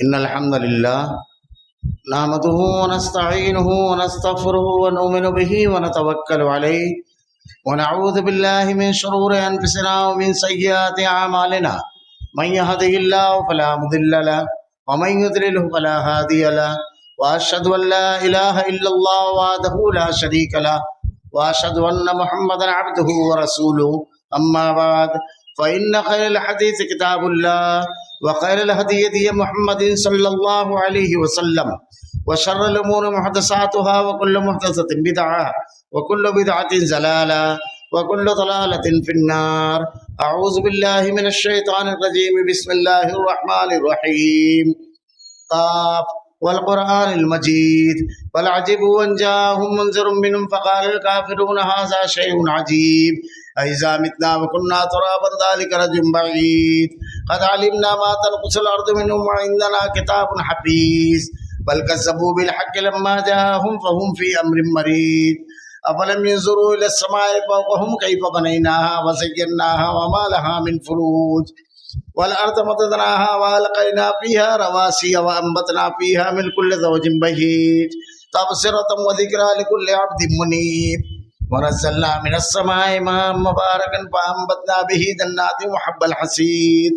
إن الحمد لله نحمده ونستعينه ونستغفره ونؤمن به ونتوكل عليه ونعوذ بالله من شرور أنفسنا ومن سيئات أعمالنا من يهده الله فلا مضل له ومن يضلله فلا هادي له وأشهد أن لا إله إلا الله وحده لا شريك له وأشهد أن محمدا عبده ورسوله أما بعد فإن خير الحديث كتاب الله وخير الهدي هدي محمد صلى الله عليه وسلم وشر الأمور محدثاتها وكل محدثة بدعة وكل بدعة ضلالة وكل ضلالة في النار. أعوذ بالله من الشيطان الرجيم. بسم الله الرحمن الرحيم. قاف والقرآن المجيد بل عجبوا أن جاءهم منذر منهم فقال الكافرون هذا شيء عجيب أإذا متنا وكنا ترابا ذلك رجل بعيد قد علمنا ما تنقص الأرض منهم وعندنا كتاب حفيظ بل كذبوا بالحق لما جاءهم فهم في أمر مريض أفلم ينظروا إلى السماء فوقهم كيف بنيناها وزيناها وما لها من فروج والأرض مددناها وألقينا فيها رواسي وأنبتنا فيها من كل زوج بهيج تبصرة وذكرى لكل عبد منيب ونزلنا من السماء ماء مباركا فأنبتنا به جنات وحب الحصيد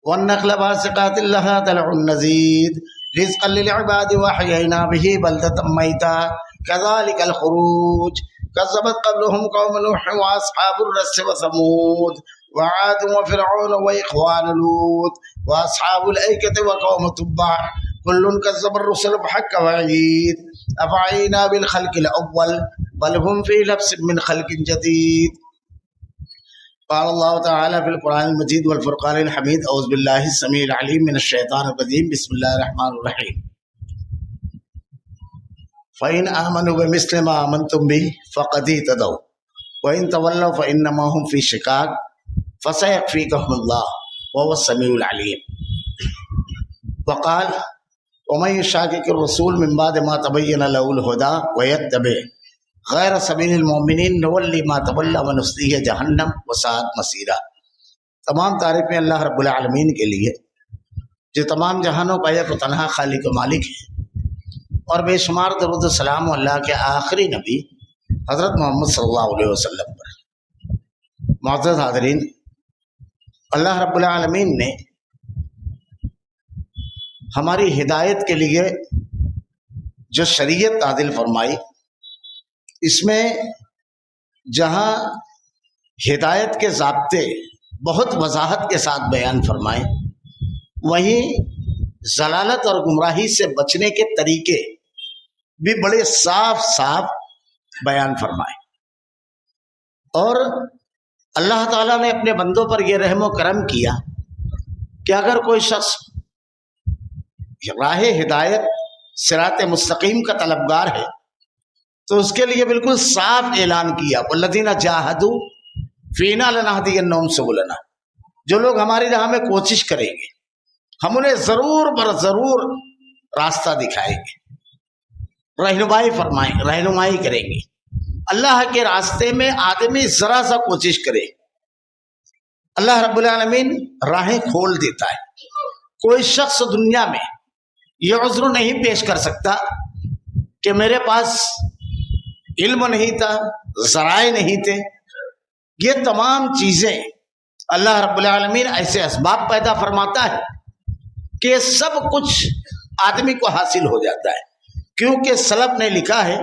والنخل باسقات لها طلع نضيد رزقا للعباد وأحيينا به بلدة ميتا كذلك الخروج كذبت قبلهم قوم نوح وأصحاب الرس وثمود وعاد وفرعون وإخوان لوط وأصحاب الأيكة وقوم تبع كل كذب الرسل بحق وعيد أفعينا بالخلق الأول بل هم في لبس من خلق جديد. قال الله تعالى في القرآن المجيد والفرقان الحميد أعوذ بالله السميع العليم من الشيطان الرجيم بسم الله الرحمن الرحيم. فإن آمنوا بمثل ما آمنتم به فقد اهتدوا وإن تولوا فإنما هم في شقاق فسيكفيكهم الله وهو السميع العليم. وقال ومن يشاقق الرسول من بعد ما تبين له الهدى ويتبع غیر سبیل المؤمنین نولی ما تولى ونصلیہ جہنم وساءت مصیرا. تمام تعریفیں اللہ رب العالمین کے لیے جو تمام جہانوں کا ایک و تنہا خالق و مالک ہے، اور بے شمار درود و سلام اللہ کے آخری نبی حضرت محمد صلی اللہ علیہ وسلم پر. معزز حاضرین، اللہ رب العالمین نے ہماری ہدایت کے لیے جو شریعت نازل فرمائی، اس میں جہاں ہدایت کے ضابطے بہت وضاحت کے ساتھ بیان فرمائے، وہیں ضلالت اور گمراہی سے بچنے کے طریقے بھی بڑے صاف صاف بیان فرمائے. اور اللہ تعالیٰ نے اپنے بندوں پر یہ رحم و کرم کیا کہ اگر کوئی شخص راہ ہدایت صراط مستقیم کا طلبگار ہے تو اس کے لیے بالکل صاف اعلان کیا والذین جاہدوا فینا لنہدینہم سبلنا. جو لوگ ہماری راہ میں کوشش کریں گے ہم انہیں ضرور بر ضرور راستہ دکھائیں گے، رہنمائی کریں گے. اللہ کے راستے میں آدمی ذرا سا کوشش کرے، اللہ رب العالمین راہیں کھول دیتا ہے. کوئی شخص دنیا میں یہ عذر نہیں پیش کر سکتا کہ میرے پاس علم نہیں تھا، ذرائع نہیں تھے. یہ تمام چیزیں اللہ رب العالمین ایسے اسباب پیدا فرماتا ہے کہ سب کچھ آدمی کو حاصل ہو جاتا ہے. کیونکہ سلف نے لکھا ہے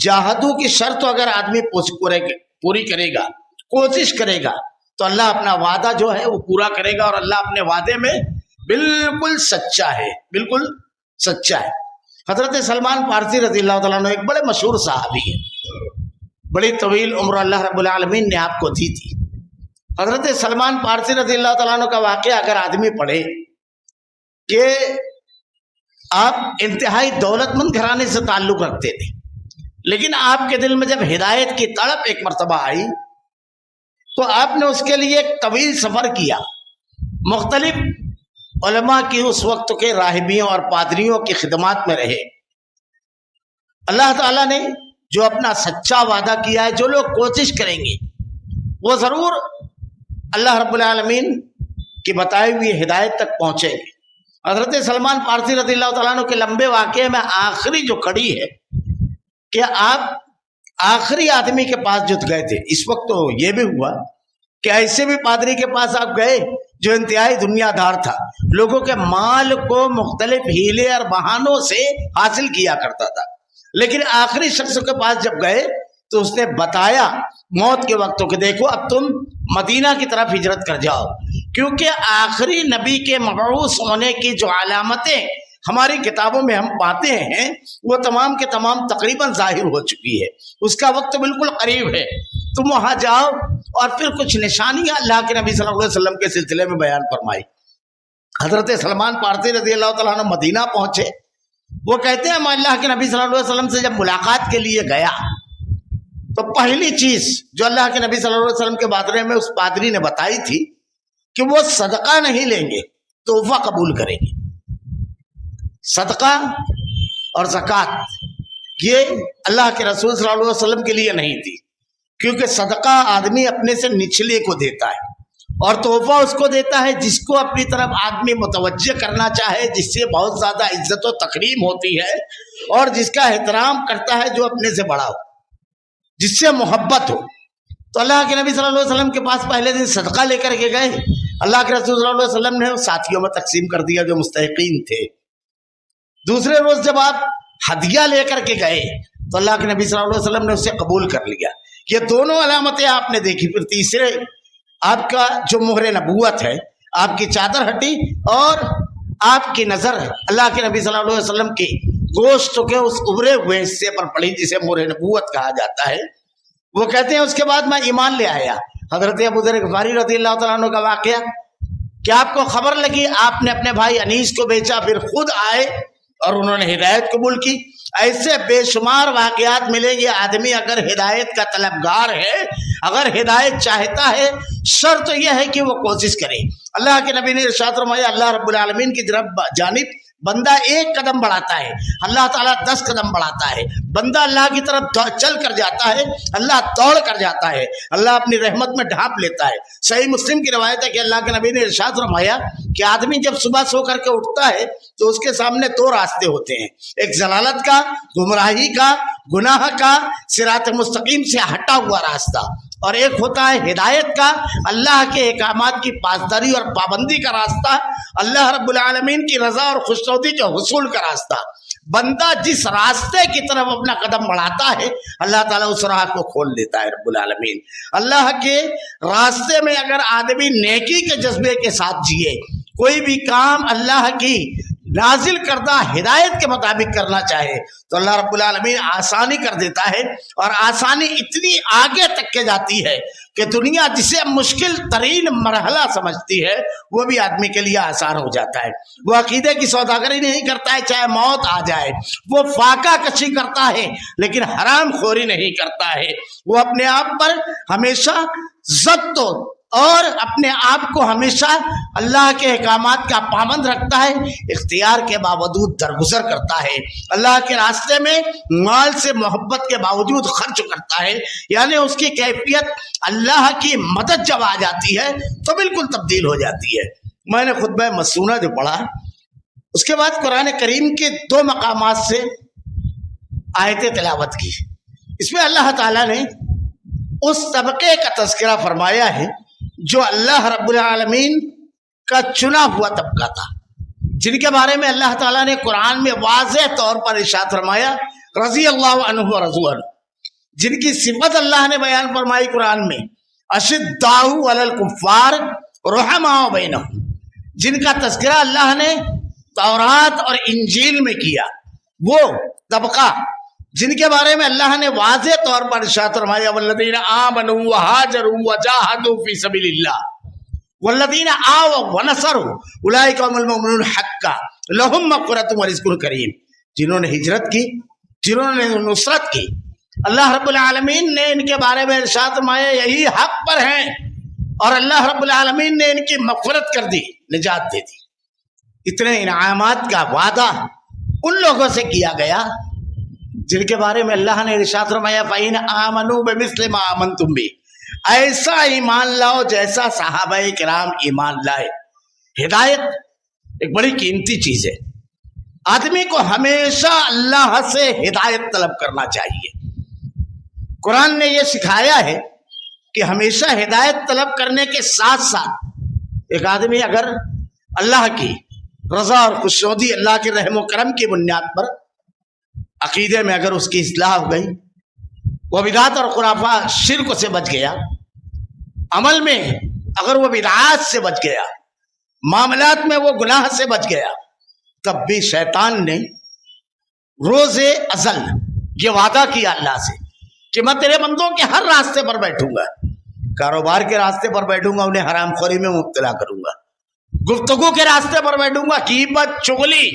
جاہدو کی شرط اگر آدمی پوری کرے گا، کوشش کرے گا، تو اللہ اپنا وعدہ جو ہے وہ پورا کرے گا، اور اللہ اپنے وعدے میں بالکل سچا ہے، بالکل سچا ہے. حضرت سلمان فارسی رضی اللہ تعالیٰ عنہ ایک بڑے مشہور صحابی ہیں، بڑی طویل عمر اللہ رب العالمین نے آپ کو دی تھی. حضرت سلمان فارسی رضی اللہ تعالیٰ عنہ کا واقعہ اگر آدمی پڑھے کہ آپ انتہائی دولت مند گھرانے سے تعلق رکھتے تھے، لیکن آپ کے دل میں جب ہدایت کی تڑپ ایک مرتبہ آئی تو آپ نے اس کے لیے ایک طویل سفر کیا، مختلف علماء کی اس وقت کے راہبیوں اور پادریوں کی خدمات میں رہے. اللہ تعالیٰ نے جو اپنا سچا وعدہ کیا ہے، جو لوگ کوشش کریں گے وہ ضرور اللہ رب العالمین کی بتائی ہوئی ہدایت تک پہنچیں گے. حضرت سلمان فارسی رضی اللہ تعالیٰ عنہ کے لمبے واقعے میں آخری جو کڑی ہے کہ آپ آخری آدمی کے پاس جو گئے تھے، اس وقت تو یہ بھی ہوا کہ ایسے بھی پادری کے پاس آپ گئے جو انتہائی دنیا دار تھا، لوگوں کے مال کو مختلف ہیلے اور بہانوں سے حاصل کیا کرتا تھا، لیکن آخری شخص کے پاس جب گئے تو اس نے بتایا موت کے وقت کہ دیکھو اب تم مدینہ کی طرف ہجرت کر جاؤ، کیونکہ آخری نبی کے مبعوث ہونے کی جو علامتیں ہماری کتابوں میں ہم پاتے ہیں وہ تمام کے تمام تقریباً ظاہر ہو چکی ہے، اس کا وقت بالکل قریب ہے، تم وہاں جاؤ۔ اور پھر کچھ نشانیاں اللہ کے نبی صلی اللہ علیہ وسلم کے سلسلے میں بیان فرمائی۔ حضرت سلمان فارسی رضی اللہ تعالیٰ عنہ مدینہ پہنچے، وہ کہتے ہیں میں اللہ کے نبی صلی اللہ علیہ وسلم سے جب ملاقات کے لیے گیا تو پہلی چیز جو اللہ کے نبی صلی اللہ علیہ وسلم کے بارے میں اس پادری نے بتائی تھی کہ وہ صدقہ نہیں لیں گے، تحفہ قبول کریں گے۔ صدقہ اور زکوٰۃ یہ اللہ کے رسول صلی اللہ علیہ وسلم کے لیے نہیں تھی، کیونکہ صدقہ آدمی اپنے سے نچلے کو دیتا ہے اور تحفہ اس کو دیتا ہے جس کو اپنی طرف آدمی متوجہ کرنا چاہے، جس سے بہت زیادہ عزت و تکریم ہوتی ہے اور جس کا احترام کرتا ہے جو اپنے سے بڑا ہو، جس سے محبت ہو۔ تو اللہ کے نبی صلی اللہ علیہ وسلم کے پاس پہلے دن صدقہ لے کر کے گئے، اللہ کے رسول صلی اللہ علیہ وسلم نے ساتھیوں میں تقسیم کر دیا جو مستحقین تھے۔ دوسرے روز جب آپ ہدیہ لے کر کے گئے تو اللہ کے نبی صلی اللہ علیہ وسلم نے اسے قبول کر لیا۔ یہ دونوں علامتیں آپ نے دیکھی۔ پھر تیسرے آپ کا جو مہر نبوت ہے، آپ کی چادر ہٹی اور آپ کی نظر اللہ کے نبی صلی اللہ علیہ وسلم کی گوشت کے اس ابھرے ہوئے حصے پر پڑی جسے مہر نبوت کہا جاتا ہے۔ وہ کہتے ہیں اس کے بعد میں ایمان لے آیا۔ حضرت ابو ذر غفاری رضی اللہ تعالیٰ عنہ کا واقعہ کہ آپ کو خبر لگی، آپ نے اپنے بھائی انیس کو بیچا، پھر خود آئے اور انہوں نے ہدایت قبول کی۔ ایسے بے شمار واقعات ملیں گے۔ آدمی اگر ہدایت کا طلبگار ہے، اگر ہدایت چاہتا ہے، شرط یہ ہے کہ وہ کوشش کرے۔ اللہ کے نبی نے ارشاد فرمایا اللہ رب العالمین کی جانب بندہ ایک قدم بڑھاتا ہے، اللہ تعالیٰ 10 قدم بڑھاتا ہے۔ بندہ اللہ کی طرف چل کر جاتا ہے، اللہ دوڑ کر جاتا ہے، اللہ اپنی رحمت میں ڈھانپ لیتا ہے۔ صحیح مسلم کی روایت ہے کہ اللہ کے نبی نے ارشاد فرمایا کہ آدمی جب صبح سو کر کے اٹھتا ہے تو اس کے سامنے 2 راستے ہوتے ہیں، ایک ضلالت کا، گمراہی کا، گناہ کا، صراط مستقیم سے ہٹا ہوا راستہ، اور ایک ہوتا ہے ہدایت کا، اللہ کے احکامات کی پاسداری اور پابندی کا راستہ، اللہ رب العالمین کی رضا اور خوشنودی کے حصول کا راستہ۔ بندہ جس راستے کی طرف اپنا قدم بڑھاتا ہے اللہ تعالیٰ اس راہ کو کھول دیتا ہے رب العالمین۔ اللہ کے راستے میں اگر آدمی نیکی کے جذبے کے ساتھ جیے، کوئی بھی کام اللہ کی نازل کردہ ہدایت کے مطابق کرنا چاہے تو اللہ رب العالمین آسانی کر دیتا ہے، اور آسانی اتنی آگے تک کے جاتی ہے کہ دنیا جسے مشکل ترین مرحلہ سمجھتی ہے وہ بھی آدمی کے لیے آسان ہو جاتا ہے۔ وہ عقیدے کی سوداگری نہیں کرتا ہے چاہے موت آ جائے، وہ فاقہ کشی کرتا ہے لیکن حرام خوری نہیں کرتا ہے، وہ اپنے آپ پر ہمیشہ ضبط اور اپنے آپ کو ہمیشہ اللہ کے احکامات کا پابند رکھتا ہے، اختیار کے باوجود درگزر کرتا ہے، اللہ کے راستے میں مال سے محبت کے باوجود خرچ کرتا ہے، یعنی اس کی کیفیت اللہ کی مدد جب آ جاتی ہے تو بالکل تبدیل ہو جاتی ہے۔ میں نے خطبہ مسنونہ جو پڑھا، اس کے بعد قرآن کریم کے 2 مقامات سے آیتیں تلاوت کی۔ اس میں اللہ تعالیٰ نے اس طبقے کا تذکرہ فرمایا ہے جو اللہ رب العالمین کا چنا ہوا طبقہ تھا، جن کے بارے میں اللہ تعالیٰ نے قرآن میں واضح طور پر ارشاد فرمایا رضی اللہ عنہ و رضوا عنہ، جن کی صفت اللہ نے بیان فرمائی قرآن میں اشداء علی الکفار رحماء بینہم، جن کا تذکرہ اللہ نے تورات اور انجیل میں کیا، وہ طبقہ جن کے بارے میں اللہ نے واضح طور پر ارشاد فرمایا والذین آمنوا وہاجروا وجاہدوا فی سبیل اللہ والذین آووا ونصروا اولئک هم المؤمنون حقا لہم مغفرۃ ورزق کریم، جنہوں نے ہجرت کی، جنہوں نے نصرت کی، اللہ رب العالمین نے ان کے بارے میں ارشاد فرمایا یہی حق پر ہیں، اور اللہ رب العالمین نے ان کی مغفرت کر دی، نجات دے دی۔ اتنے انعامات کا وعدہ ان لوگوں سے کیا گیا جن کے بارے میں اللہ نے ارشاد فرمایا فَإِنْ آمَنُوا بِمِثْلِ مَا آمَنْتُمْ بِهِ، ایسا ایمان لاؤ جیسا صحابہ کرام ایمان لائے۔ ہدایت ایک بڑی قیمتی چیز ہے. آدمی کو ہمیشہ اللہ سے ہدایت طلب کرنا چاہیے. قرآن نے یہ سکھایا ہے کہ ہمیشہ ہدایت طلب کرنے کے ساتھ ساتھ ایک آدمی اگر اللہ کی رضا اور خوشنودی، اللہ کے رحم و کرم کی بنیاد پر عقیدے میں اگر اس کی اصلاح ہو گئی، وہ بدعات اور خرافات شرک سے بچ گیا، عمل میں اگر وہ بدعات سے بچ گیا، معاملات میں وہ گناہ سے بچ گیا، تب بھی شیطان نے روز ازل یہ وعدہ کیا اللہ سے کہ میں تیرے بندوں کے ہر راستے پر بیٹھوں گا، کاروبار کے راستے پر بیٹھوں گا، انہیں حرام خوری میں مبتلا کروں گا، گفتگو کے راستے پر بیٹھوں گا، غیبت، چغلی،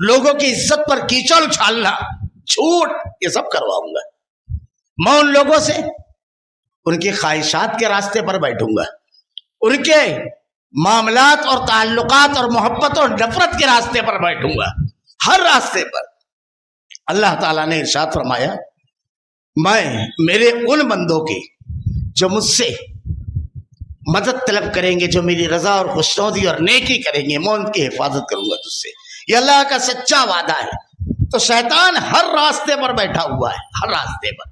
لوگوں کی عزت پر کیچڑ اچھالنا، جھوٹ، یہ سب کرواؤں گا. میں ان لوگوں سے ان کی خواہشات کے راستے پر بیٹھوں گا، ان کے معاملات اور تعلقات اور محبت اور نفرت کے راستے پر بیٹھوں گا، ہر راستے پر. اللہ تعالیٰ نے ارشاد فرمایا میں میرے ان بندوں کی جو مجھ سے مدد طلب کریں گے، جو میری رضا اور خوشنودی اور نیکی کریں گے، میں ان کی حفاظت کروں گا تجھ سے. یہ اللہ کا سچا وعدہ ہے. تو شیطان ہر راستے پر بیٹھا ہوا ہے، ہر راستے پر.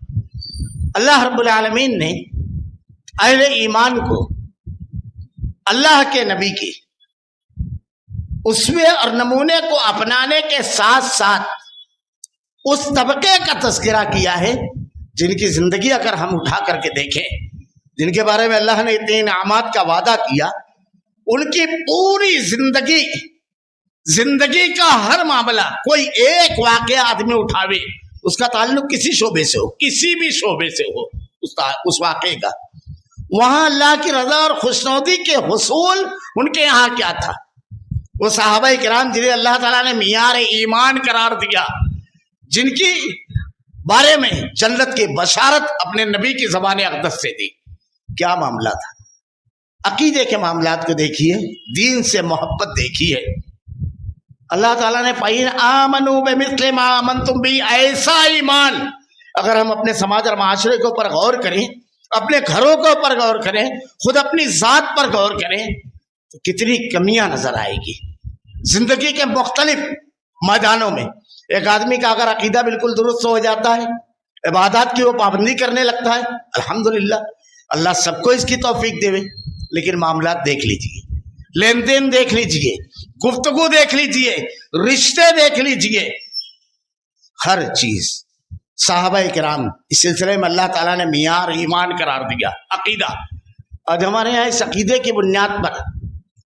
اللہ رب العالمین نے اہل ایمان کو اللہ کے نبی کی اسوے اور نمونے کو اپنانے کے ساتھ ساتھ اس طبقے کا تذکرہ کیا ہے جن کی زندگی اگر ہم اٹھا کر کے دیکھیں، جن کے بارے میں اللہ نے اتنے انعامات کا وعدہ کیا، ان کی پوری زندگی کا ہر معاملہ، کوئی ایک واقعہ آدمی اٹھاوے، اس کا تعلق کسی شعبے سے ہو، کسی بھی شعبے سے ہو، اس واقعے کا، وہاں اللہ کی رضا اور خوشنودی کے حصول ان کے یہاں کیا تھا. وہ صحابہ کرام جنہیں اللہ تعالیٰ نے معیار ایمان قرار دیا، جن کی بارے میں جنت کی بشارت اپنے نبی کی زبان اقدس سے دی، کیا معاملہ تھا. عقیدے کے معاملات کو دیکھیے، دین سے محبت دیکھیے. اللہ تعالیٰ نے فَإِنْ آمَنُوا بِمِثْلِ مَا آمَنْتُمْ بِهِ، ایسا ایمان. اگر ہم اپنے سماج اور معاشرے کے اوپر غور کریں، اپنے گھروں کے اوپر غور کریں، خود اپنی ذات پر غور کریں، تو کتنی کمیاں نظر آئے گی. زندگی کے مختلف میدانوں میں ایک آدمی کا اگر عقیدہ بالکل درست ہو جاتا ہے، عبادات کی وہ پابندی کرنے لگتا ہے، الحمدللہ، اللہ سب کو اس کی توفیق دے. لیکن معاملات دیکھ لیجئے، لین دین دیکھ لیجئے، گفتگو دیکھ لیجئے، رشتے دیکھ لیجئے، ہر چیز. صحابہ کرام اس سلسلے میں اللہ تعالیٰ نے معیار ایمان قرار دیا، عقیدہ. آج ہمارے یہاں اس عقیدے کی بنیاد پر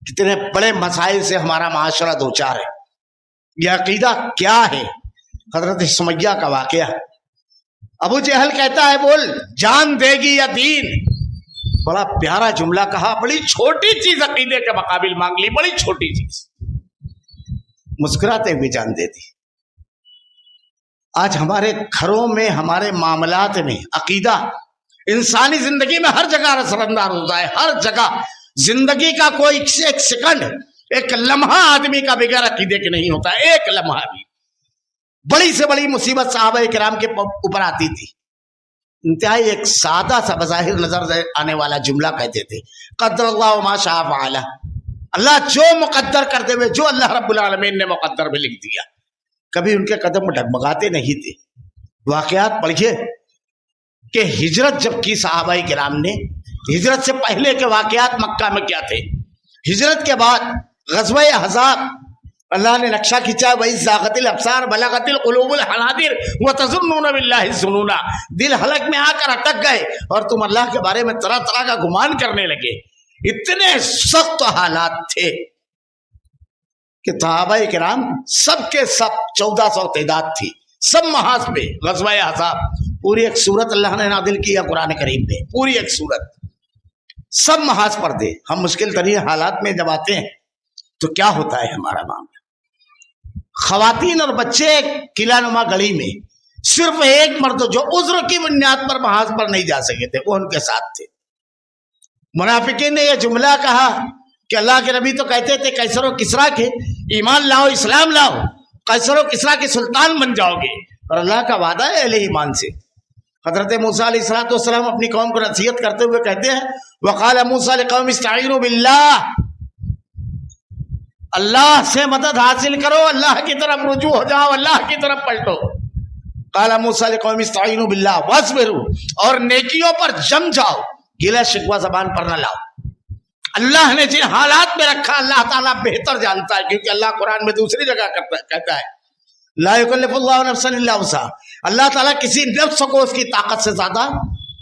کتنے بڑے مسائل سے ہمارا معاشرہ دوچار ہے. یہ عقیدہ کیا ہے؟ حضرت سمیہ کا واقعہ. ابو جہل کہتا ہے بول جان دے گی یا دین. بڑا پیارا جملہ کہا، بڑی چھوٹی چیز عقیدے کے مقابل مانگ لی، بڑی چھوٹی چیز، مسکراتے ہوئے جان دے دی. آج ہمارے گھروں میں، ہمارے معاملات میں عقیدہ انسانی زندگی میں ہر جگہ اثر انداز ہوتا ہے. ہر جگہ زندگی کا کوئی ایک سیکنڈ، ایک لمحہ آدمی کا بغیر عقیدے کے نہیں ہوتا، ایک لمحہ بھی. بڑی سے بڑی مصیبت صحابہ کرام کے اوپر آتی تھی، انتہائی ایک سادہ سا بظاہر نظر آنے والا جملہ کہتے تھے، قدر اللہ ما شاء فعل. اللہ جو مقدر کر دے، جو اللہ رب العالمین نے مقدر میں لکھ دیا. کبھی ان کے قدم ڈگمگاتے نہیں تھے. واقعات پڑھیے کہ ہجرت جب کی صحابہ کرام نے، ہجرت سے پہلے کے واقعات مکہ میں کیا تھے، ہجرت کے بعد غزوہ احزاب اللہ نے نقشہ کھینچا، وَإِذْ زَاغَتِ الْأَبْصَارُ بَلَغَتِ الْقُلُوبُ الْحَنَاجِرَ وَتَظُنُّونَ بِاللَّهِ الظُّنُونَ. دل حلق میں آ کر اٹک گئے اور تم اللہ کے بارے میں طرح طرح کا گمان کرنے لگے. اتنے سخت حالات تھے کہ صحابہ کرام سب کے سب 1400 تعداد تھی، سب محاذ پہ غزوہ احزاب. پوری ایک سورت اللہ نے نازل کیا قرآن کریم میں، پوری ایک سورت، سب محاذ پر دے. ہم مشکل ترین حالات میں جب آتے ہیں تو کیا ہوتا ہے ہمارا معاملہ. خواتین اور بچے قلعہ نما گڑی میں، صرف ایک مرد جو عذر کی بنیاد پر محاذ پر نہیں جا سکے تھے، وہ ان کے ساتھ تھے. منافقین نے یہ جملہ کہا کہ اللہ کے نبی تو کہتے تھے قیصر و کسریٰ کے ایمان لاؤ، اسلام لاؤ، قیصر و کسریٰ کے سلطان بن جاؤ گے. اور اللہ کا وعدہ ہے اہل ایمان سے. حضرت موسیٰ علیہ السلام اپنی قوم کو نصیحت کرتے ہوئے کہتے ہیں، وقال موسیٰ لقوم استعینوا باللہ. اللہ سے مدد حاصل کرو، اللہ کی طرف رجوع ہو جاؤ، اللہ کی طرف پلٹو۔ قال موسیٰ لقوم استعینوا باللہ واصبروا، اور نیکیوں پر جم جاؤ، گلہ شکوہ زبان پر نہ لاؤ۔ اللہ نے جن حالات میں رکھا اللہ تعالیٰ بہتر جانتا ہے، کیونکہ اللہ قرآن میں دوسری جگہ کہتا ہے لا یکلف اللہ نفسا الا وسعها، اللہ تعالیٰ کسی نفس کو اس کی طاقت سے زیادہ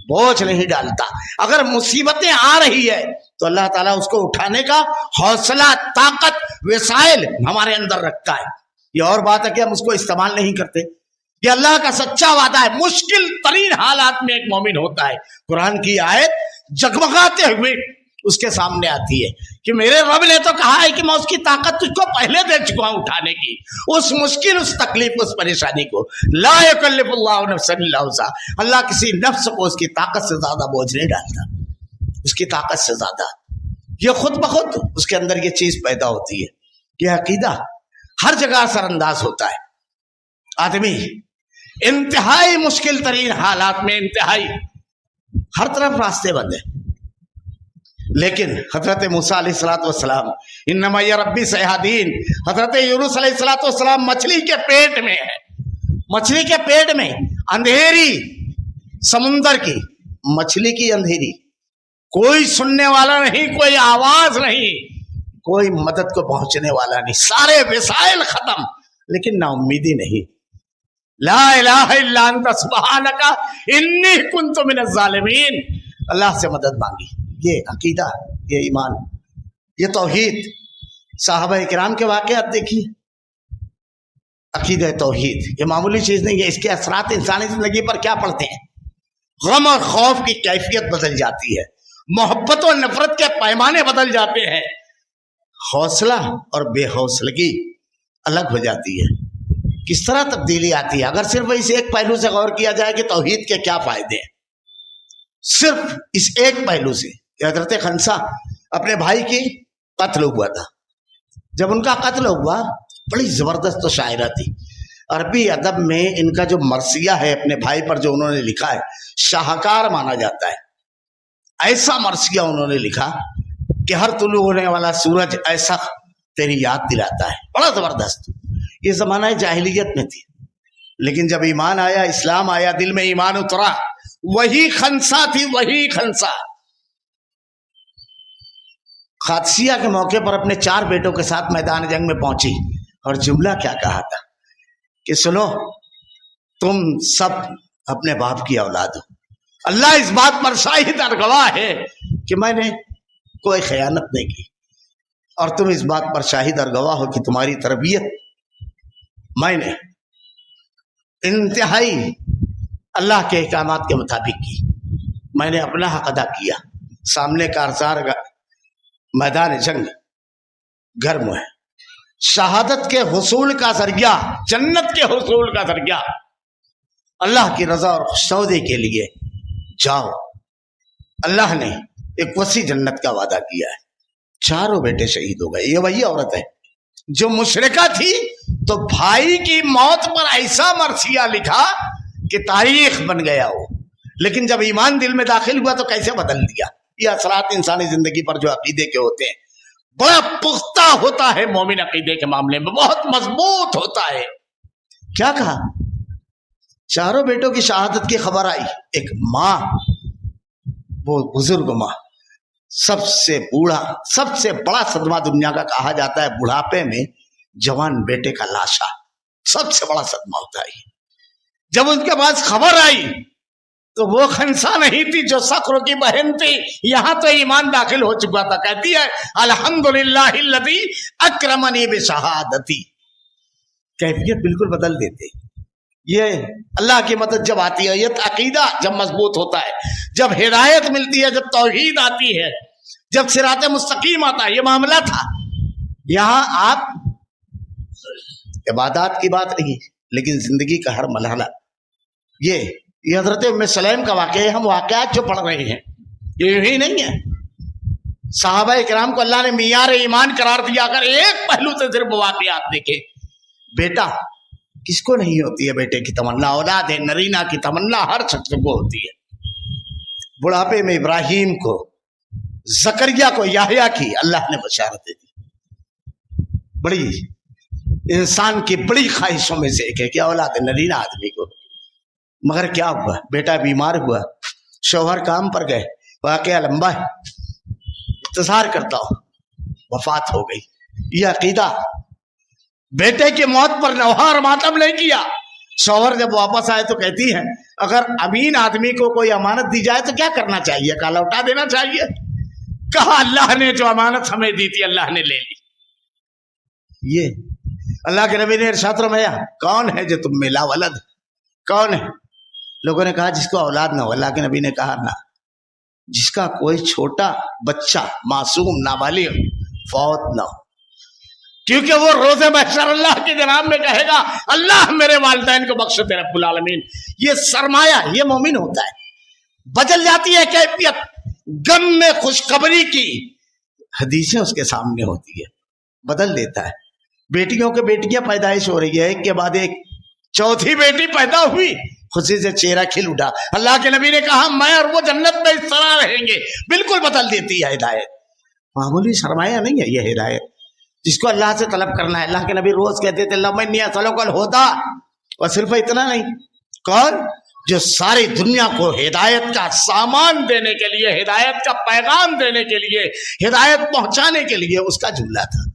بوجھ نہیں ڈالتا۔ اگر مصیبتیں آ رہی ہے تو اللہ تعالیٰ اس کو اٹھانے کا حوصلہ، طاقت، وسائل ہمارے اندر رکھتا ہے۔ یہ اور بات ہے کہ ہم اس کو استعمال نہیں کرتے۔ یہ اللہ کا سچا وعدہ ہے، مشکل ترین حالات میں ایک مومن ہوتا ہے۔ قرآن کی آیت جگمگاتے ہوئے اس کے سامنے آتی ہے کہ میرے رب نے تو کہا ہے کہ میں اس کی طاقت تجھ کو پہلے دے چکا ہوں اٹھانے کی، اس مشکل، اس تکلیف، اس پریشانی کو۔ لا یکلف اللہ نفسا الا وسعها، اللہ کسی نفس کو اس کی طاقت سے زیادہ بوجھ نہیں ڈالتا، اس کی طاقت سے زیادہ۔ یہ خود بخود اس کے اندر یہ چیز پیدا ہوتی ہے۔ یہ عقیدہ ہر جگہ اثر انداز ہوتا ہے۔ آدمی انتہائی مشکل ترین حالات میں، انتہائی ہر طرف راستے بند ہیں، لیکن حضرت موسیٰ علیہ السلام انما یا ربی سیہدین، حضرت یونس علیہ السلام مچھلی کے پیٹ میں ہے، مچھلی کے پیٹ میں، اندھیری سمندر کی، مچھلی کی اندھیری، کوئی سننے والا نہیں، کوئی آواز نہیں، کوئی مدد کو پہنچنے والا نہیں، سارے وسائل ختم، لیکن نا امیدی نہیں۔ لا الہ الا انت سبحانک انی کنت من الظالمین، اللہ سے مدد مانگی۔ یہ عقیدہ، یہ ایمان، یہ توحید۔ صحابہ کرام کے واقعات دیکھیے، عقیدہ توحید یہ معمولی چیز نہیں ہے، اس کے اثرات انسانی زندگی پر کیا پڑتے ہیں۔ غم اور خوف کی کیفیت بدل جاتی ہے، محبت اور نفرت کے پیمانے بدل جاتے ہیں، حوصلہ اور بے حوصلگی الگ ہو جاتی ہے۔ کس طرح تبدیلی آتی ہے؟ اگر صرف اس ایک پہلو سے غور کیا جائے کہ توحید کے کیا فائدے ہیں، صرف اس ایک پہلو سے۔ حضرت خنسا اپنے بھائی کی قتل ہوا تھا، جب ان کا قتل ہوا، بڑی زبردست شاعرہ تھی۔ عربی ادب میں ان کا جو مرثیہ ہے اپنے بھائی پر جو انہوں نے لکھا ہے، شاہکار مانا جاتا ہے۔ ایسا مرثیہ انہوں نے لکھا کہ ہر طلوع ہونے والا سورج ایسا تیری یاد دلاتا ہے، بڑا زبردست۔ یہ زمانہ جاہلیت میں تھی، لیکن جب ایمان آیا، اسلام آیا، دل میں ایمان اترا، وہی خنسا تھی، وہی خنسا قادسیہ کے موقع پر اپنے 4 بیٹوں کے ساتھ میدان جنگ میں پہنچی، اور جملہ کیا کہا تھا کہ سنو، تم سب اپنے باپ کی اولاد ہو، اللہ اس بات پر شاہد اور گواہ ہے کہ میں نے کوئی خیانت نہیں کی، اور تم اس بات پر شاہد اور گواہ ہو کہ تمہاری تربیت میں نے انتہائی اللہ کے احکامات کے مطابق کی، میں نے اپنا حق ادا کیا۔ سامنے کارزار میدان جنگ گرم ہے، شہادت کے حصول کا ذریعہ، جنت کے حصول کا ذریعہ، اللہ کی رضا اور خوشنودی کے لیے جاؤ۔ اللہ نے ایک وسیع جنت کا وعدہ کیا ہے۔ 4 بیٹے شہید ہو گئے۔ یہ وہی عورت ہے جو مشرکہ تھی، تو بھائی کی موت پر ایسا مرثیہ لکھا کہ تاریخ بن گیا وہ، لیکن جب ایمان دل میں داخل ہوا تو کیسے بدل دیا۔ یہ اثرات انسانی زندگی پر جو عقیدے کے ہوتے ہیں، بڑا پختہ ہوتا ہے مومن عقیدے کے معاملے میں، بہت مضبوط ہوتا ہے۔ کیا کہا؟ 4 بیٹوں کی شہادت کی خبر آئی، ایک ماں، وہ بزرگ ماں، سب سے بوڑھا، سب سے بڑا صدمہ دنیا کا کہا جاتا ہے بڑھاپے میں جوان بیٹے کا لاشا، سب سے بڑا صدمہ ہوتا ہے۔ جب ان کے پاس خبر آئی تو وہ خنسا نہیں تھی جو صخر کی بہن تھی، یہاں تو ایمان داخل ہو چکا تھا۔ کہتی ہے الحمدللہ الذی اکرمنی بشہادتی، کیفیت بالکل بدل دیتے۔ یہ اللہ کی مدد جب آتی ہے، یہ عقیدہ جب مضبوط ہوتا ہے، جب ہدایت ملتی ہے، جب توحید آتی ہے، جب صراط مستقیم آتا ہے۔ یہ معاملہ تھا یہاں، آپ عبادات کی بات نہیں، لیکن زندگی کا ہر مرحلہ۔ یہ حضرت ام سلیم کا واقعہ ہے، ہم واقعات جو پڑھ رہے ہیں یہ یہی نہیں ہے۔ صحابہ کرام کو اللہ نے معیار ایمان قرار دیا۔ اگر ایک پہلو سے صرف واقعات دیکھے، بیٹا کس کو نہیں ہوتی ہے بیٹے کی تمنا؟ اولاد ہے، نرینہ کی تمنا ہر شخص کو ہوتی ہے۔ بڑھاپے میں ابراہیم کو، زکریا کو، یحییٰ کی اللہ نے بشارت دی۔ بڑی انسان کی بڑی خواہشوں میں سے ایک ہے کہ اولاد نرینہ آدمی کو. مگر کیا ہوا؟ بیٹا بیمار ہوا، شوہر کام پر گئے، واقعہ لمبا ہے، اختصار کرتا ہوں، وفات ہو گئی. یہ عقیدہ بیٹے کی موت پر نوحہ ماتم نہیں کیا. شوہر جب واپس آئے تو کہتی ہے اگر امین آدمی کو کوئی امانت دی جائے تو کیا کرنا چاہیے؟ کہا لوٹا دینا چاہیے. کہا اللہ نے جو امانت ہمیں دی تھی اللہ نے لے لی. یہ اللہ کے نبی نے ارشاد فرمایا کون ہے جو تم میں لا ولد؟ کون ہے؟ لوگوں نے کہا جس کو اولاد نہ ہو. اللہ کے نبی نے کہا نہ، جس کا کوئی چھوٹا بچہ معصوم نابالغ فوت نہ ہو، کیونکہ وہ روز محشر اللہ کے جناب میں کہے گا اللہ میرے والدین کو بخش دے رب العالمین. یہ سرمایہ یہ مومن ہوتا ہے. بدل جاتی ہے کیفیت، غم میں خوشخبری کی حدیثیں اس کے سامنے ہوتی ہے، بدل دیتا ہے. بیٹیوں کے بیٹیاں پیدائش ہو رہی ہے، ایک کے بعد ایک، چوتھی بیٹی پیدا ہوئی، خوشی سے چہرہ کھل اٹھا. اللہ کے نبی نے کہا میں اور وہ جنت میں اس طرح رہیں گے. بالکل بدل دیتی ہے ہدایت. معمولی سرمایہ نہیں ہے یہ ہدایت جس کو اللہ سے طلب کرنا ہے. اللہ کے نبی روز کہتے تھے اللہم انی اسألک الہدی. اور صرف اتنا نہیں، کون؟ جو ساری دنیا کو ہدایت کا سامان دینے کے لیے، ہدایت کا پیغام دینے کے لیے، ہدایت پہنچانے کے لیے اس کا جملہ تھا.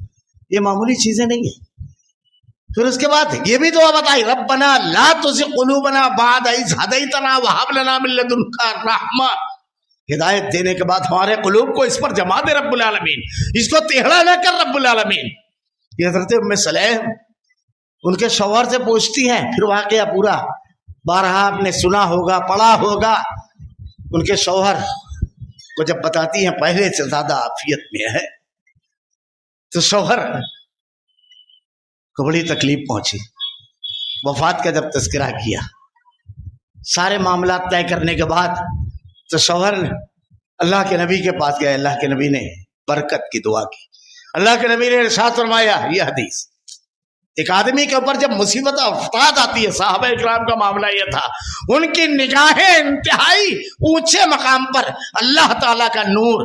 یہ معمولی چیزیں نہیں ہیں. پھر اس کے بعد یہ بھی دعا بتائی ربنا لا تزغ قلوبنا بعد اذ ہدیتنا وہب لنا من لدنک رحمہ. ہدایت دینے کے بعد ہمارے قلوب کو اس پر جما دے رب العالمین، اس کو ٹیڑھا نہ کر رب العالمین. یہ حضرت ام سلیم ان کے شوہر سے پوچھتی ہیں، پھر واقعہ پورا بارہا آپ نے سنا ہوگا پڑھا ہوگا. ان کے شوہر کو جب بتاتی ہیں پہلے سے زیادہ عافیت میں ہے، تو شوہر کو بڑی تکلیف پہنچی. وفات کا جب تذکرہ کیا، سارے معاملات طے کرنے کے بعد، تو شوہر اللہ کے نبی کے پاس گئے. اللہ کے نبی نے برکت کی دعا کی. اللہ کے نبی نے ارشاد فرمایا یہ حدیث، ایک آدمی کے اوپر جب مصیبت افتاد آتی ہے، صحابہ اکرام کا معاملہ یہ تھا، ان کی نگاہیں انتہائی اونچے مقام پر اللہ تعالیٰ کا نور،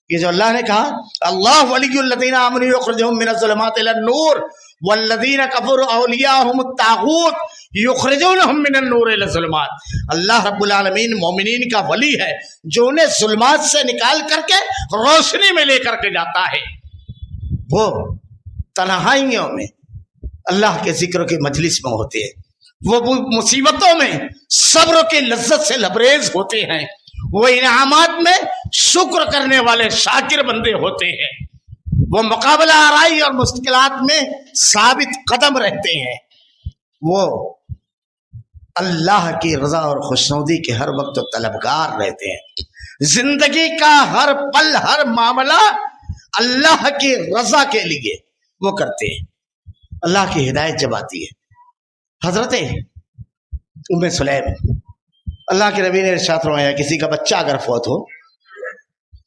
یہ جو اللہ نے کہا اللہ ولی الذین آمنوا یخرجہم من الظلمات الی النور والذین کفروا اولیاءہم الطاغوت یخرجونہم من النور الی الظلمات. اللہ رب العالمین مومنین کا ولی ہے جو انہیں ظلمات سے نکال کر کے روشنی میں لے کر کے جاتا ہے. وہ تنہائیوں میں اللہ کے ذکر کی مجلس میں ہوتے ہیں، وہ مصیبتوں میں صبر کی لذت سے لبریز ہوتے ہیں، وہ انعامات میں شکر کرنے والے شاکر بندے ہوتے ہیں، وہ مقابلہ آرائی اور مشکلات میں ثابت قدم رہتے ہیں، وہ اللہ کی رضا اور خوشنودی کے ہر وقت طلبگار رہتے ہیں. زندگی کا ہر پل ہر معاملہ اللہ کی رضا کے لیے وہ کرتے ہیں. اللہ کی ہدایت جب آتی ہے، حضرت ام سلیم، اللہ کے نبی نے ارشاد فرمایا کسی کا بچہ اگر فوت ہو،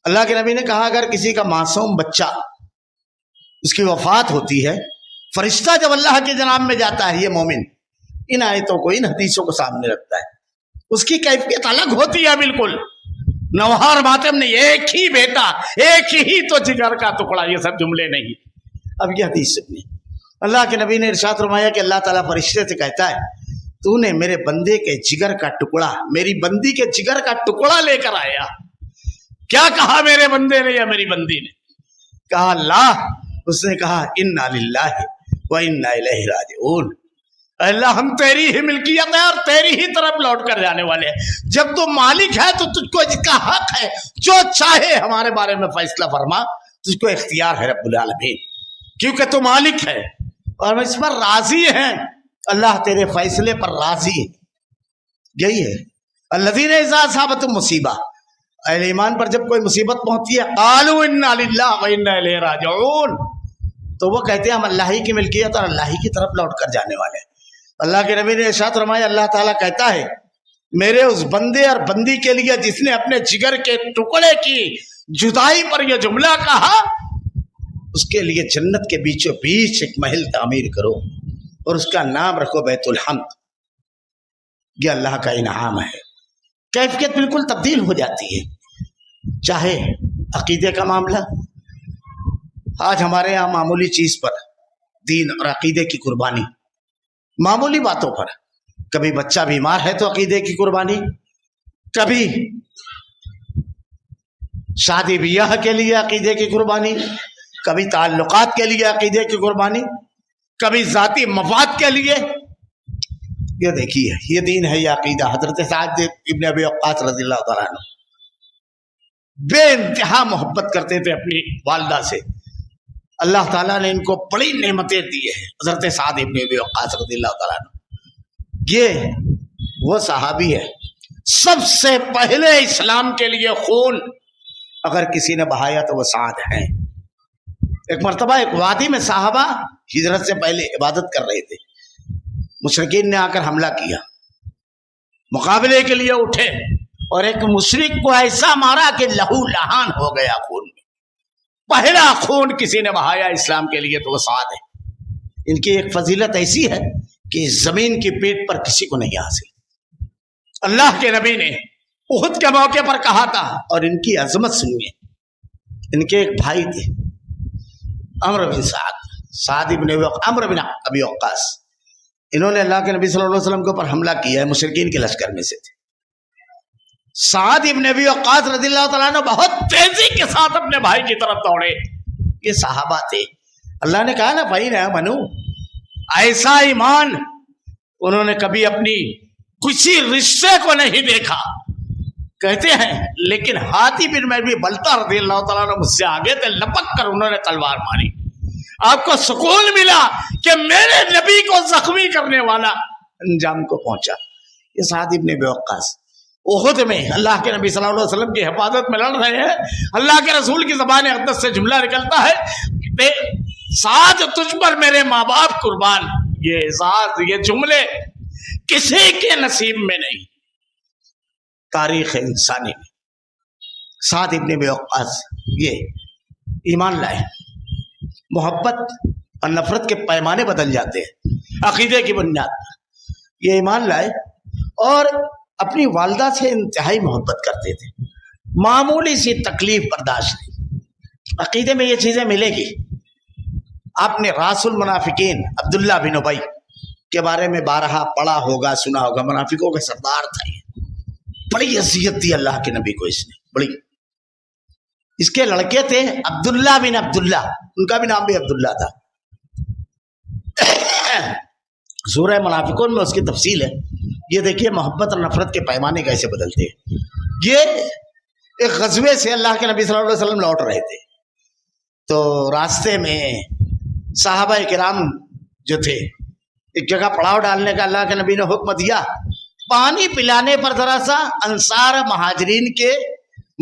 اللہ کے نبی نے کہا اگر کسی کا معصوم بچہ اس کی وفات ہوتی ہے، فرشتہ جب اللہ کے جناب میں جاتا ہے، یہ مومن ان آیتوں کو ان حدیثوں کو سامنے رکھتا ہے، اس کی کیفیت الگ ہوتی ہے بالکل. نوحار ماتم نہیں، ایک ہی بیٹا، ایک ہی تو جگر کا ٹکڑا، یہ سب جملے نہیں. اب یہ حدیث سنیے. اللہ کے نبی نے ارشاد فرمایا کہ اللہ تعالیٰ فرشتے سے کہتا ہے تو نے میرے بندے کے جگر کا ٹکڑا، میری بندی کے جگر کا ٹکڑا لے کر آیا. کیا کہا میرے بندے نے یا میری بندی نے؟ کہا اللہ. اس نے کہا انا للہ و انا الیہ راجعون. اللہ ہم تیری ہی ملکیت ہے اور تیری ہی طرف لوٹ کر جانے والے ہیں. جب تو مالک ہے تو تجھ کو اس کا حق ہے، جو چاہے ہمارے بارے میں فیصلہ فرما، تجھ کو اختیار ہے رب العالمین، کیونکہ تو مالک ہے اور اس پر راضی ہیں. اللہ تیرے فیصلے پر راضی ہے. یہی ہے الذین اذا اصابتهم مصیبہ، اہل ایمان پر جب کوئی مصیبت پہنچتی ہے قالوا انا للہ و انا الیہ راجعون، تو وہ کہتے ہیں ہم اللہ ہی کی ملکیت اور اللہ ہی کی طرف لوٹ کر جانے والے ہیں. اللہ کے نبی نے ارشاد فرمایا اللہ تعالیٰ کہتا ہے میرے اس بندے اور بندی کے لیے جس نے اپنے جگر کے ٹکڑے کی جدائی پر یہ جملہ کہا، اس کے لیے جنت کے بیچوں بیچ ایک محل تعمیر کرو اور اس کا نام رکھو بیت الحمد. یہ اللہ کا انعام ہے. کیفیت بالکل تبدیل ہو جاتی ہے. چاہے عقیدے کا معاملہ، آج ہمارے یہاں معمولی چیز پر دین اور عقیدے کی قربانی معمولی باتوں پر. کبھی بچہ بیمار ہے تو عقیدے کی قربانی, کبھی شادی بیاہ کے لیے عقیدے کی قربانی, کبھی تعلقات کے لیے عقیدے کی قربانی, کبھی ذاتی مفاد کے لیے. یہ دیکھیے یہ دین ہے, یہ عقیدہ. حضرت سعد ابن ابی وقاص رضی اللہ تعالیٰ عنہ بے انتہا محبت کرتے تھے اپنی والدہ سے. اللہ تعالیٰ نے ان کو بڑی نعمتیں دی ہیں. حضرت سعد ابن ابی وقاص رضی اللہ تعالیٰ عنہ یہ وہ صحابی ہے سب سے پہلے اسلام کے لیے خون اگر کسی نے بہایا تو وہ سعد ہیں. ایک مرتبہ ایک وادی میں صحابہ ہجرت سے پہلے عبادت کر رہے تھے. مشرکین نے آ کر حملہ کیا, مقابلے کے لیے اٹھے اور ایک مشرک کو ایسا مارا کہ لہو لہان ہو گیا خون میں. پہلا خون کسی نے بہایا اسلام کے لیے تو وہ سعد ہے. ان کی ایک فضیلت ایسی ہے کہ زمین کی پیٹ پر کسی کو نہیں حاصل. اللہ کے نبی نے احد کے موقع پر کہا تھا, اور ان کی عظمت سنیے. ان کے ایک بھائی تھے عمرو بن سعد ابن عمرو بن ابی وقاص. انہوں نے اللہ کے نبی صلی اللہ علیہ وسلم کے اوپر حملہ کیا ہے, مشرکین کے لشکر میں سے تھے. سعد ابن ابی وقاص رضی اللہ تعالیٰ عنہ بہت تیزی کے ساتھ اپنے بھائی کی طرف دوڑے. یہ صحابہ تھے. اللہ نے کہا نا بھائی نہ بنو, ایسا ایمان انہوں نے کبھی اپنی کسی رشتے کو نہیں دیکھا. کہتے ہیں لیکن ہاتھی بن میں بھی بلتا رضی اللہ تعالیٰ نے مجھ سے آگے تھے, لپک کر انہوں نے تلوار ماری. آپ کو سکون ملا کہ میرے نبی کو زخمی کرنے والا انجام کو پہنچا. یہ سعد ابن ابی وقاص احد میں اللہ کے نبی صلی اللہ علیہ وسلم کی حفاظت میں لڑ رہے ہیں. اللہ کے رسول کی زبان اقدس سے جملہ نکلتا ہے, سعد تجھ پر میرے ماں باپ قربان. یہ اعزاز, یہ جملے کسی کے نصیب میں نہیں. تاریخ انسانی میں سعد ابن ابی وقاص یہ ایمان لائے. محبت اور نفرت کے پیمانے بدل جاتے ہیں عقیدے کی بنیاد پر. یہ ایمان لائے اور اپنی والدہ سے انتہائی محبت کرتے تھے. معمولی سی تکلیف برداشت نہیں. عقیدے میں یہ چیزیں ملے گی. آپ نے راس المنافقین عبداللہ بن ابی کے بارے میں بارہا پڑھا ہوگا, سنا ہوگا. منافقوں کا سردار تھا. یہ بڑی اذیت دی اللہ کے نبی کو اس نے, بڑی. اس کے لڑکے تھے عبداللہ بن عبداللہ, ان کا بھی نام بھی عبداللہ تھا. سورہ منافقون میں اس کی تفصیل ہے. یہ دیکھیے محبت اور نفرت کے پیمانے کیسے بدلتے ہیں. یہ ایک غزوے سے اللہ کے نبی صلی اللہ علیہ وسلم لوٹ رہے تھے, تو راستے میں صحابہ کرام جو تھے ایک جگہ پڑاؤ ڈالنے کا اللہ کے نبی نے حکم دیا. پانی پلانے پر ذرا سا انصار مہاجرین کے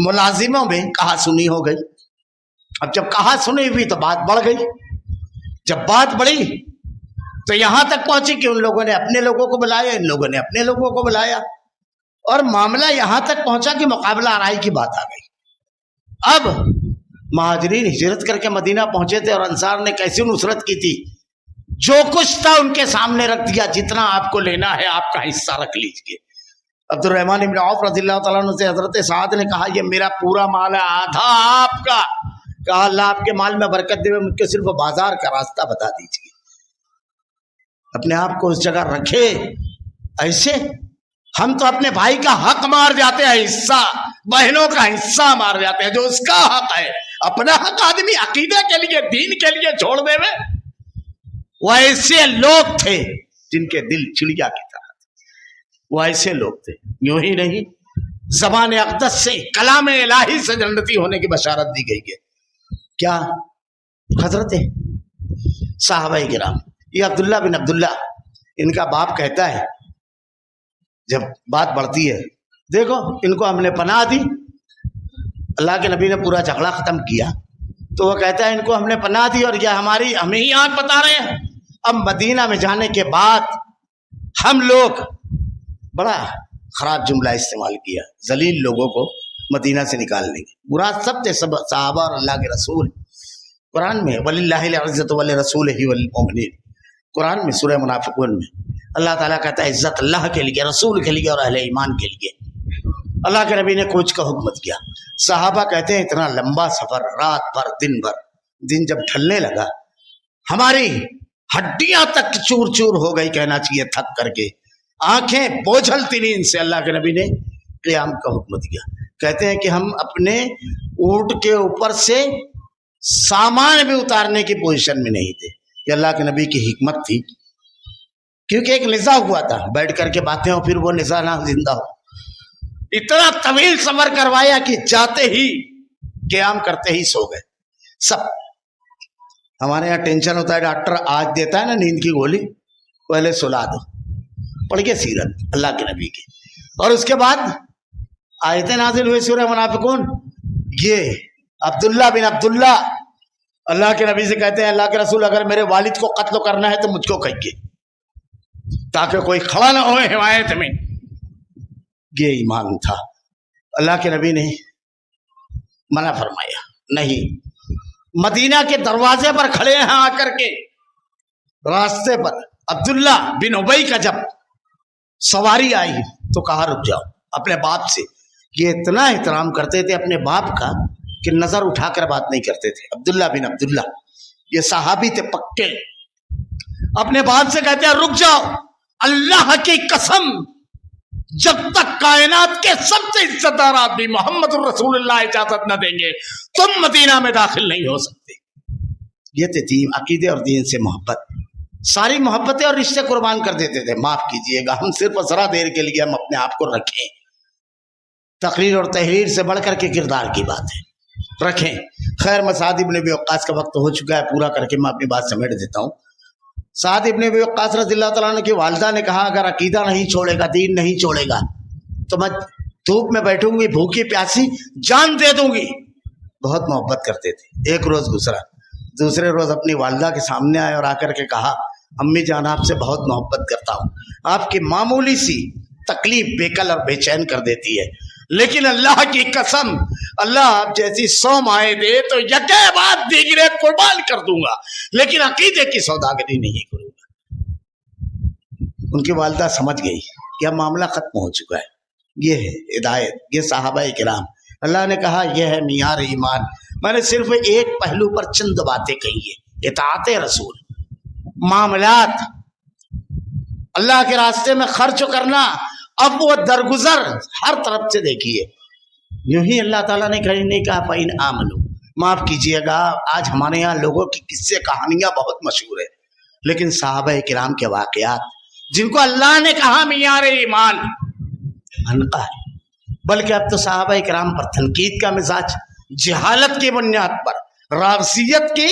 ملازموں میں کہا سنی ہو گئی. اب جب کہا سنی ہوئی تو بات بڑھ گئی. جب بات بڑھی تو یہاں تک پہنچی کہ ان لوگوں نے اپنے لوگوں کو بلایا, ان لوگوں نے اپنے لوگوں کو بلایا, اور معاملہ یہاں تک پہنچا کہ مقابلہ آرائی کی بات آ گئی. اب مہاجرین ہجرت کر کے مدینہ پہنچے تھے اور انصار نے کیسی نصرت کی تھی. جو کچھ تھا ان کے سامنے رکھ دیا, جتنا آپ کو لینا ہے آپ کا حصہ رکھ لیجئے. عبد الرحمن بن عوف رضی اللہ تعالیٰ عنہ سے حضرت سعد نے کہا یہ میرا پورا مال ہے, آدھا آپ کا. کہا اللہ آپ کے مال میں برکت دے, مجھ کو صرف بازار کا راستہ بتا دیجیے. اپنے آپ کو اس جگہ رکھے. ایسے ہم تو اپنے بھائی کا حق مار جاتے ہیں, حصہ بہنوں کا حصہ مار جاتے ہیں جو اس کا حق ہے. اپنا حق آدمی عقیدے کے لیے دین کے لیے چھوڑ دے میں. وہ ایسے لوگ تھے جن کے دل چڑیا کی طرح تھے. وہ ایسے لوگ تھے, یوں ہی نہیں زبان اقدس سے کلام الہی سے جنتی ہونے کی بشارت دی گئی ہے. کیا حضرت صحابہ کرام, یہ عبداللہ بن عبداللہ ان کا باپ کہتا ہے جب بات بڑھتی ہے, دیکھو ان کو ہم نے پناہ دی. اللہ کے نبی نے پورا جھگڑا ختم کیا تو وہ کہتا ہے ان کو ہم نے پناہ دی اور یہ ہماری ہمیں ہی آنکھ بتا رہے ہیں. اب مدینہ میں جانے کے بعد ہم لوگ, بڑا خراب جملہ استعمال کیا, ذلیل لوگوں کو مدینہ سے نکال لیں گے. مراد سب تھے, سب صحابہ اور اللہ کے رسول. قرآن میں وَلِلَّهِ الْعِزَّةُ وَلِرَسُولِهِ وَلِلْمُؤْمِنِينَ, قرآن میں سورہ منافقون میں اللہ تعالیٰ کہتا ہے عزت اللہ کے لیے, رسول کے لیے اور اہل ایمان کے لیے. اللہ کے نبی نے کوچ کا حکم کیا. صحابہ کہتے ہیں اتنا لمبا سفر, رات بھر دن بھر, دن جب ڈھلنے لگا ہماری ہڈیاں تک چور چور ہو گئی کہنا چاہیے تھک کر کے، آنکھیں بوجھل تھی نیند سے، اللہ کے نبی نے قیام کا حکم دیا۔ کہتے ہیں کہ ہم اپنے اونٹ کے اوپر سے سامان بھی اتارنے کی پوزیشن میں نہیں تھے، کہ اللہ کے نبی کی حکمت تھی، کیونکہ ایک نزا ہوا تھا، بیٹھ کر کے باتیں ہو پھر وہ نزا نہ زندہ ہو۔ اتنا طویل سفر کروایا کہ جاتے ہی قیام کرتے ہی سو گئے سب۔ ہمارے یہاں ٹینشن ہوتا ہے، ڈاکٹر آج دیتا ہے نا نیند کی گولی، پہلے سلا دو، پڑھ کے سیرت اللہ کے نبی کی، اور اس کے بعد آیتیں نازل ہوئے سورہ منافقون۔ یہ عبداللہ بن عبداللہ اللہ کے نبی سے کہتے ہیں، اللہ کے رسول اگر میرے والد کو قتل کرنا ہے تو مجھ کو کہیے تاکہ کوئی کھڑا نہ ہوئے حمایت میں۔ یہ ایمان تھا۔ اللہ کے نبی نے منع فرمایا، نہیں۔ مدینہ کے دروازے پر کھڑے ہیں آ کر کے، راستے پر عبداللہ بن ابی کا جب سواری آئی تو کہا رک جاؤ، اپنے باپ سے۔ یہ اتنا احترام کرتے تھے اپنے باپ کا کہ نظر اٹھا کر بات نہیں کرتے تھے۔ عبداللہ بن عبداللہ یہ صحابی تھے پکے، اپنے باپ سے کہتے ہیں رک جاؤ، اللہ کی قسم جب تک کائنات کے سب سے عزت دار آدمی محمد الرسول اللہ اجازت نہ دیں گے تم مدینہ میں داخل نہیں ہو سکتے۔ یہ تھی عقیدے اور دین سے محبت، ساری محبتیں اور رشتے قربان کر دیتے تھے۔ معاف کیجئے گا، ہم صرف ذرا دیر کے لیے ہم اپنے آپ کو رکھیں، تقریر اور تحریر سے بڑھ کر کے کردار کی بات ہے، رکھیں۔ خیر، میں سعد ابن ابی وقاص کا وقت ہو چکا ہے، پورا کر کے میں اپنی بات سمیٹ دیتا ہوں۔ سعد ابن ابی وقاص رضی اللہ تعالیٰ عنہ کی والدہ نے کہا اگر عقیدہ نہیں چھوڑے گا، دین نہیں چھوڑے گا تو میں دھوپ میں بیٹھوں گی، بھوکی پیاسی جان دے دوں گی۔ بہت محبت کرتے تھے۔ ایک روز گزرا، دوسرے روز اپنی والدہ کے سامنے آئے اور آ کر کے کہا امی جان آپ سے بہت محبت کرتا ہوں، آپ کی معمولی سی تکلیف بے کل اور بے چین کر دیتی ہے، لیکن اللہ کی قسم اللہ آپ جیسی 100 مائیں دے تو یکے بعد دیگرے قربان کر دوں گا، لیکن عقیدے کی سوداگری نہیں کروں گا۔ ان کی والدہ سمجھ گئی کہ اب معاملہ ختم ہو چکا ہے۔ یہ ہے ہدایت، یہ صحابہ کرام۔ اللہ نے کہا یہ ہے معیار ایمان۔ میں نے صرف ایک پہلو پر چند باتیں کہی ہے، اطاعت رسول، معاملات، اللہ کے راستے میں خرچ کرنا۔ اب وہ درگزر ہر طرف سے دیکھیے، یوں ہی اللہ تعالیٰ نے کہیں نہیں کہا فَإِنْ آمَنُوا۔ معاف کیجئے گا، آج ہمارے یہاں لوگوں کی قصے کہانیاں بہت مشہور ہے، لیکن صحابہ کرام کے واقعات جن کو اللہ نے کہا معیار ایمان انقا ہے، بلکہ اب تو صحابہ کرام پر تنقید کا مزاج، جہالت کی بنیاد پر، رافضیت کی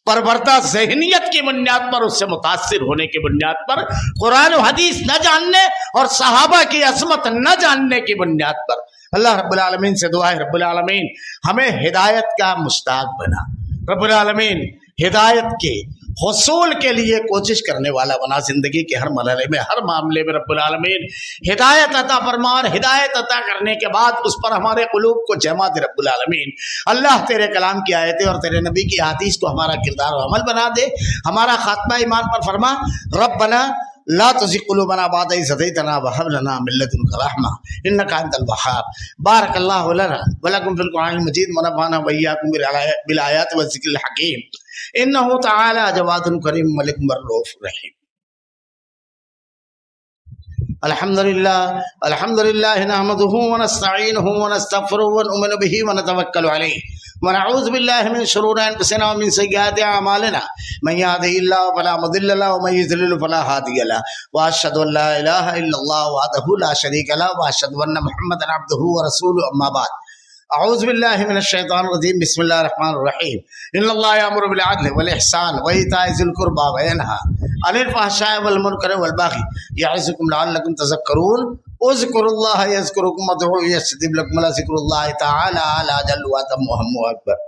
پروردہ ذہنیت کی بنیاد پر، اس سے متاثر ہونے کی بنیاد پر، قرآن و حدیث نہ جاننے اور صحابہ کی عظمت نہ جاننے کی بنیاد پر۔ اللہ رب العالمین سے دعا ہے رب العالمین ہمیں ہدایت کا مشتاق بنا، رب العالمین ہدایت کے حصول کے لیے کوشش کرنے والا بنا، زندگی کے ہر مرحلے میں، ہر معاملے میں رب العالمین ہدایت عطا فرما، اور ہدایت عطا کرنے کے بعد اس پر ہمارے قلوب کو جما دے رب العالمین۔ اللہ تیرے کلام کی آیتیں اور تیرے نبی کی حدیث کو ہمارا کردار و عمل بنا دے، ہمارا خاتمہ ایمان پر فرما۔ ربنا لا تزغ قلوبنا بعد إذ هديتنا وهب لنا من لدنك رحمة إنك أنت الوهاب۔ بارك الله لنا ولكم في القرآن المجيد ونفعنا وإياكم بالآيات والذكر الحكيم إنه تعالى جواد كريم ملك رؤوف رحيم۔ الحمد لله نحمده ونستعينه ونستغفره ونؤمن به ونتوكل عليه ونعوذ بالله من شرور أنفسنا ومن سيئات أعمالنا من يهده الله فلا مضل له ومن يضلل فلا هادي له وأشهد أن لا إله إلا الله وحده لا شريك له وأشهد أن محمدا عبده ورسوله أما بعد اعوذ باللہ من الشیطان الرجیم بسم اللہ الرحمن الرحیم ان اللہ یامر بالعدل والاحسان وایتاء ذی القربى وینہی عن الفحشاء والمنکر والبغی یعظکم لعلکم تذکرون اذکروا اللہ یذکرکم وادعوہ یستجب لکم ولذکر اللہ تعالی اعلی جل واتم اکبر۔